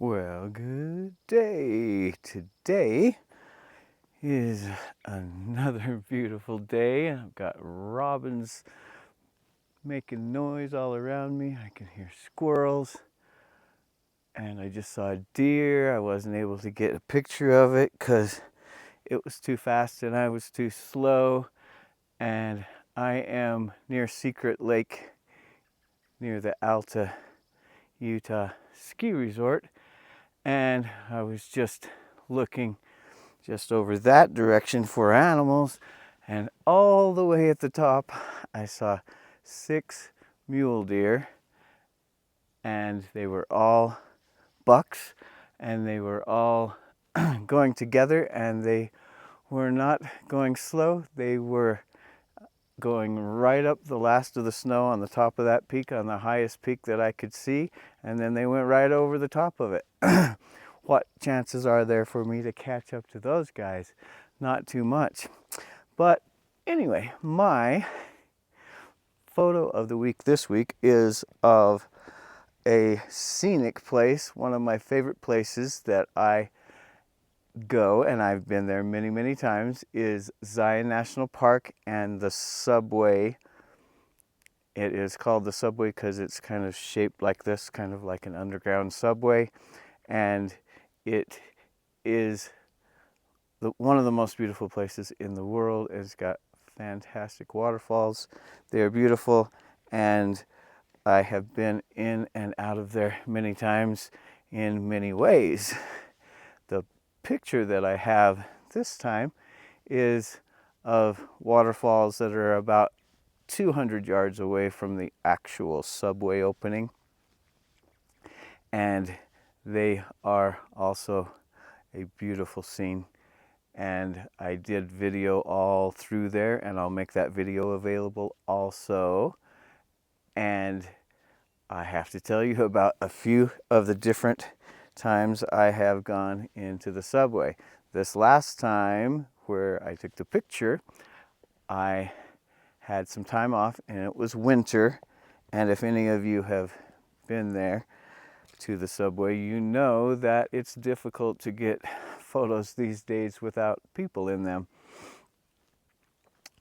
Well, good day. Today is another beautiful day. I've got robins making noise all around me. I can hear squirrels. And I just saw a deer. I wasn't able to get a picture of it because it was too fast and I was too slow. And I am near Secret Lake, near the Alta, Utah ski resort. And I was just looking just over that direction for animals, and all the way at the top I saw 6 mule deer, and they were all bucks, and they were all going together, and they were not going slow. They were going right up the last of the snow on the top of that peak, on the highest peak that I could see, and then they went right over the top of it. What chances are there for me to catch up to those guys? Not too much. But anyway, my photo of the week this week is of a scenic place, one of my favorite places that I go, and I've been there many, many times, is Zion National Park and the subway. It is called the subway because it's kind of shaped like this, kind of like an underground subway, and it is one of the most beautiful places in the world. It's got fantastic waterfalls. They are beautiful, and I have been in and out of there many times in many ways. The picture that I have this time is of waterfalls that are about 200 yards away from the actual subway opening, and they are also a beautiful scene. And I did video all through there, and I'll make that video available also. And I have to tell you about a few of the different times I have gone into the subway. This last time where I took the picture, I had some time off and it was winter. And if any of you have been there to the subway, you know that it's difficult to get photos these days without people in them.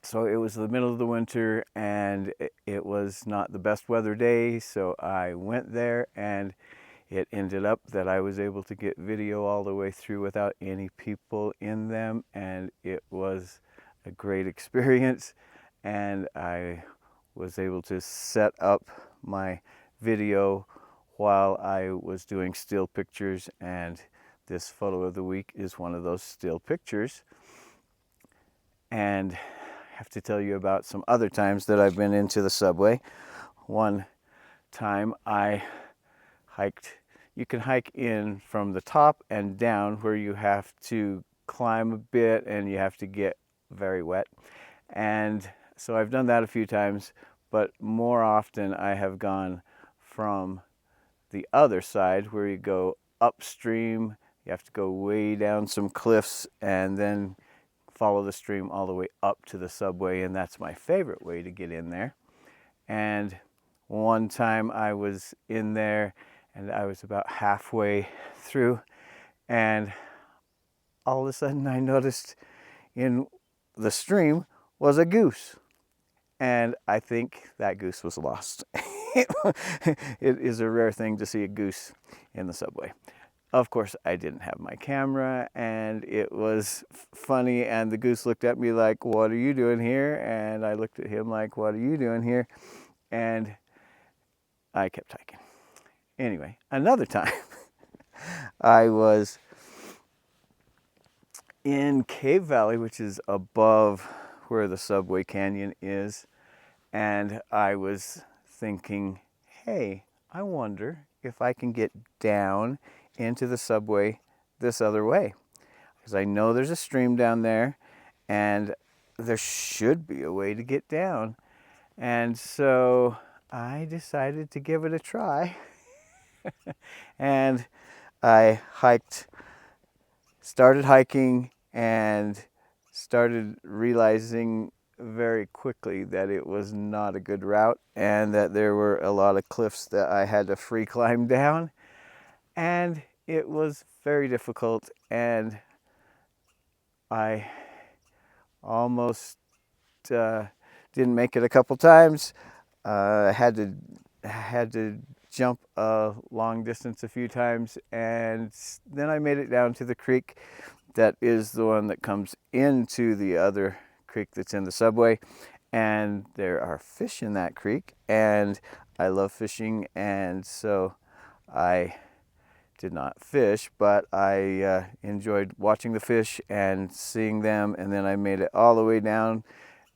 So it was the middle of the winter and it was not the best weather day, so I went there, and it ended up that I was able to get video all the way through without any people in them, and it was a great experience. And I was able to set up my video while I was doing still pictures, and this photo of the week is one of those still pictures. And I have to tell you about some other times that I've been into the subway. One time I hiked, you can hike in from the top and down, where you have to climb a bit and you have to get very wet. And so I've done that a few times, but more often I have gone from the other side, where you go upstream. You have to go way down some cliffs and then follow the stream all the way up to the subway, and that's my favorite way to get in there. And one time I was in there and I was about halfway through, and all of a sudden I noticed in the stream was a goose, and I think that goose was lost. It is a rare thing to see a goose in the subway. Of course, I didn't have my camera, and it was funny, and the goose looked at me like, "What are you doing here?" And I looked at him like, "What are you doing here?" And I kept hiking. Anyway, another time I was in Cave Valley, which is above where the subway canyon is, and I was thinking, hey, I wonder if I can get down into the subway this other way, because I know there's a stream down there and there should be a way to get down. And so I decided to give it a try. And I started hiking, and started realizing very quickly that it was not a good route, and that there were a lot of cliffs that I had to free climb down. And it was very difficult, and I almost didn't make it a couple times. I had to jump a long distance a few times, and then I made it down to the creek that is the one that comes into the other creek that's in the subway. And there are fish in that creek, and I love fishing, and so I did not fish, but I enjoyed watching the fish and seeing them. And then I made it all the way down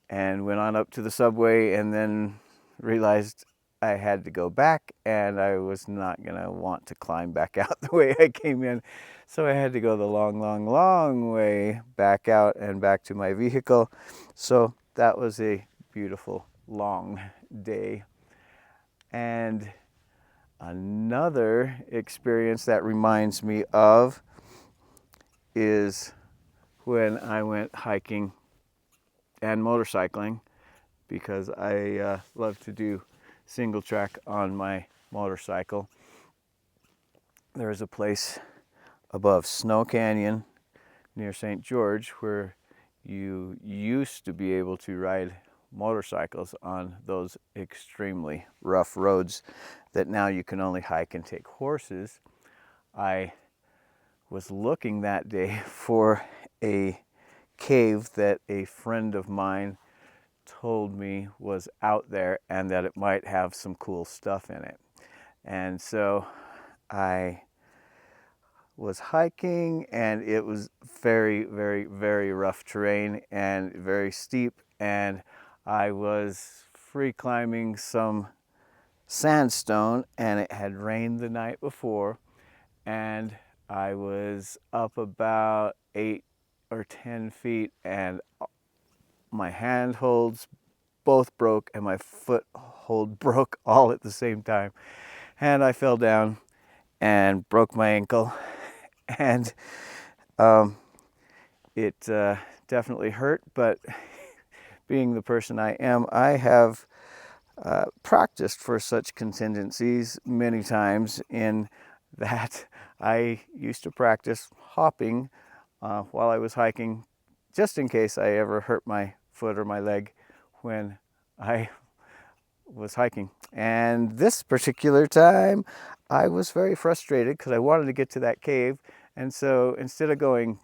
and went on up to the subway, and then realized I had to go back, and I was not gonna want to climb back out the way I came in. So I had to go the long, long, long way back out and back to my vehicle. So that was a beautiful long day. And another experience that reminds me of is when I went hiking and motorcycling, because I love to do single track on my motorcycle. There is a place above Snow Canyon near St. George where you used to be able to ride motorcycles on those extremely rough roads that now you can only hike and take horses. I was looking that day for a cave that a friend of mine told me was out there and that it might have some cool stuff in it. And so I was hiking, and it was very, very, very rough terrain and very steep, and I was free climbing some sandstone, and it had rained the night before, and I was up about 8 or 10 feet, and my handholds both broke and my foothold broke all at the same time, and I fell down and broke my ankle. And it definitely hurt, but being the person I am, I have practiced for such contingencies many times, in that I used to practice hopping while I was hiking, just in case I ever hurt my foot or my leg when I was hiking. And this particular time, I was very frustrated because I wanted to get to that cave. And so instead of going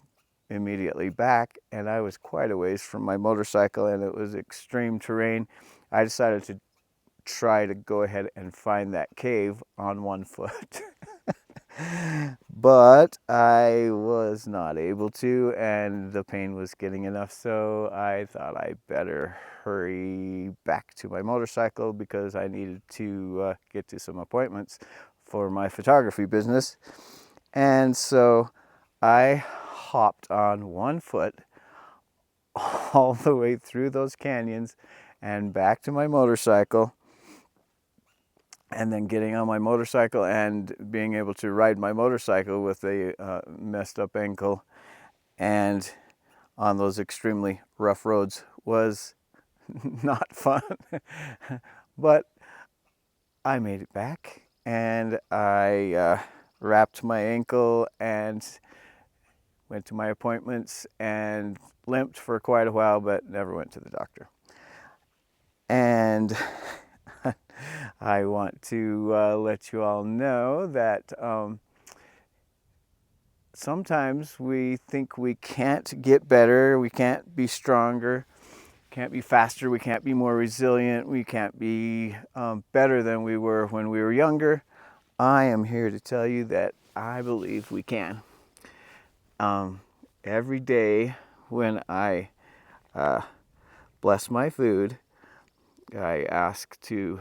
immediately back, and I was quite a ways from my motorcycle and it was extreme terrain, I decided to try to go ahead and find that cave on one foot. But I was not able to, and the pain was getting enough, so I thought I better hurry back to my motorcycle because I needed to get to some appointments for my photography business. And so I hopped on one foot all the way through those canyons and back to my motorcycle, and then getting on my motorcycle and being able to ride my motorcycle with a messed up ankle and on those extremely rough roads was not fun. But I made it back, and I wrapped my ankle and went to my appointments and limped for quite a while, but never went to the doctor. And I want to let you all know that sometimes we think we can't get better, we can't be stronger, can't be faster, we can't be more resilient, we can't be better than we were when we were younger. I am here to tell you that I believe we can. Every day when I bless my food, I ask to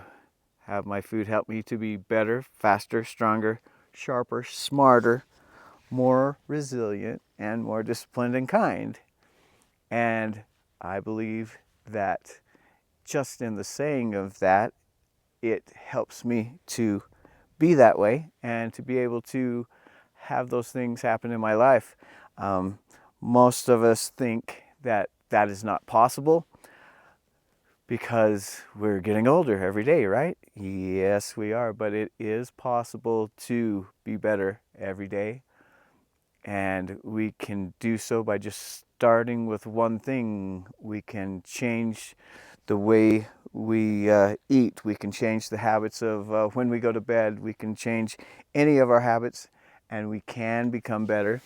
have my food help me to be better, faster, stronger, sharper, smarter, more resilient, and more disciplined and kind. And I believe that just in the saying of that, it helps me to be that way and to be able to have those things happen in my life. Most of us think that that is not possible because we're getting older every day, right? Yes, we are, but it is possible to be better every day. And we can do so by just starting with one thing. We can change the way we eat. We can change the habits of when we go to bed. We can change any of our habits, and we can become better,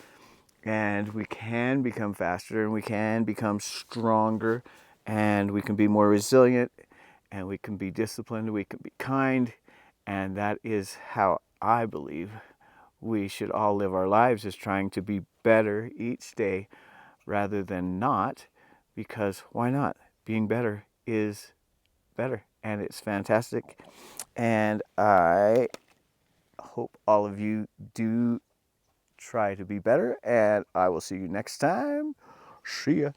and we can become faster, and we can become stronger, and we can be more resilient, and we can be disciplined, we can be kind. And that is how I believe we should all live our lives, is trying to be better each day rather than not, because why not? Being better is better, and it's fantastic. And I hope all of you do try to be better, and I will see you next time. See ya.